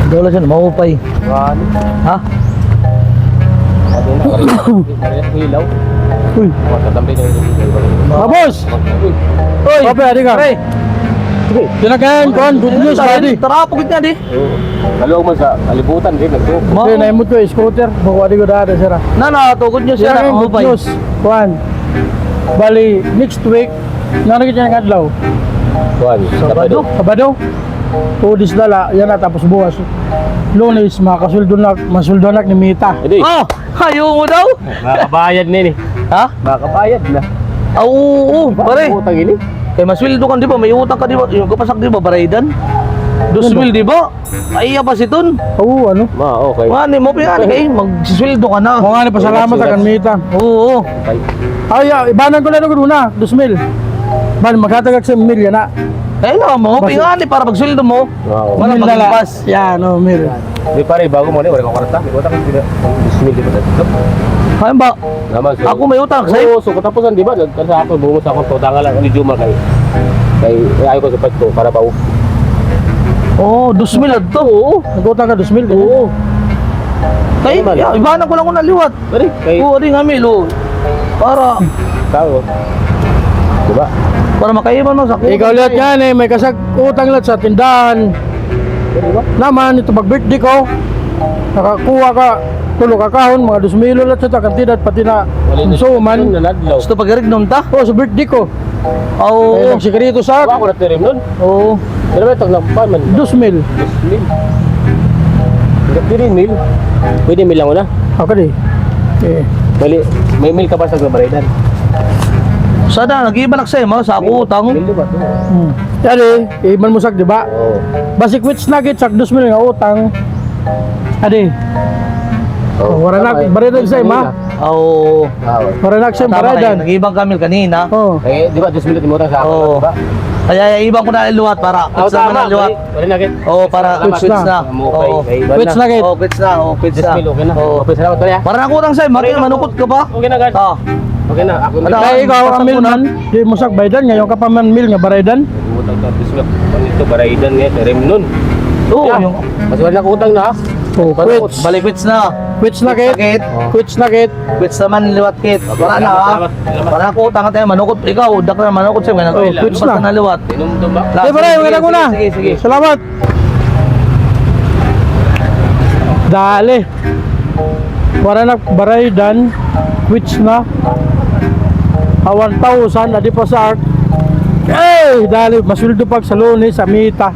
Dolo siya, maupay. Wali. Ha? Sabi na, parehas hilaw. Uy, Matatambi na yung Mabos! Uy! Pape, adi ka. Pre! Tinagayan ko, good news, buddy. Tara, pagit nga di. Kalawag man sa alibutan din. Hindi, naimot ko, scooter. Bawa di ko dada, sira. To good news Yan yan. ang good Maupay. news. Kuhan. Bali, next week, nanagit niya ng adlaw. Kuhan, Sabado. Sabado. 2 days dala, yan na, tapos bukas. Lunes, masuldo na ni Mita. Hindi. Oh! Ayaw mo daw? Makabayad na yun eh. Ha? Makabayad na. Oo, pare. Utang yun eh. Kaya masweldo kan di ba? May utang ka di ba? Yung kapasak di ba? Baraydan? 2,000 di ba? Ay, pa si Ton. Oo, ano? Okay. Mani mo pinani kay magsisweldo ka na. Kung nga ni pasalamat akan Mita. Oo. Okay. Ay, ibanan ko na nung una, 2,000. Ban, magkatagag sa milya na. Ay na mo pinani para magsweldo mo. Wow. Wala Mil dala. magbas. Yan, o, mil. Di pare, bago mo na, wala kang kwarta. Di ko takot sila. Bismillah ba dito? Ay ba? Naman, so. Ako may utang sa'yo. Oo, so katapusan, di ba? Nagkansa ako, bumos ako, tutangan lang ni Jumar kay ayaw ko sa pagto para pa Oo, 2,000 to. Oo. Nagutang ka 2,000. Oo. Kay, Ano man? ibanan ko lang ko na liwat. Pare, kay Oo, rin kami lo. Para tao. Di ba? para makaiban mo sa Ikaw lahat yan eh, may kasag utang lahat sa tindahan. Di ba? Naman, ito pag-birthday ko, nakakuha ka, tulo ka kahon, mga 2,000 lahat sa kantidad, pati na suman. Nanadlaw. Gusto pag-irig nun ta? Oo, sa birthday ko. Oo. Kaya nagsikrito sa Ako na tirim nun. Oo. Pero may tag pa man. 2,000. Bismil. Hindi mil. Pwede mil lang una. Ako di. Eh, Bali, may mil ka pa sa Glabaridan. Sada, nag-iba na sa'yo mo sa ako utang. Mil di ba? Adi, iman mo sak, di ba? Oo. Basic wits na sak 2,000 nga utang. Adi, wala na, baridan sa'yo, ma. Oo. Wala na sa'yo, Tama kayo, baridan. nag-ibang kami kanina. Oo. Eh, di ba 2,000 mo sa ako, Oo. di ba? Kaya ibang ko na liwat para quits naman ang liwat. Wala na kit. Oo, para Quits quits na. na. Oo. Wits na kayo. Oo, quits na. Oo, quits na. 2,000 okay na. Oo. Okay, salamat pala. Para na utang sa'yo, mati manukot ka pa. Okay na, guys. Ah. Okay na, ako na. Ano? Kaya ikaw ang Pasok mil mo na. man, di mo sak baydan, ngayon ka pa man mil nga baridan. Utang ka, bismillah. Panito, baraidan nga, tirim nun. Oo, Yeah. yung Mas wala na utang na, ha? Oh, quits. balik quits na. Quits na kit. Sakit. Quits na kit. Quits naman liwat kit. Para na ha. Salamat, salamat. Para ako utang ka tayo manukot. Ikaw, dak na manukot sa'yo. Oh, quits na. na liwat. Inumdum ba? Di ba rin, maganda ko na. Sige, sige. Salamat. Dali. Wala na baraydan. Quits na. 1,000 adi pa sa art. Eh, dali, masuldo pag sa Lunes, sa Mita.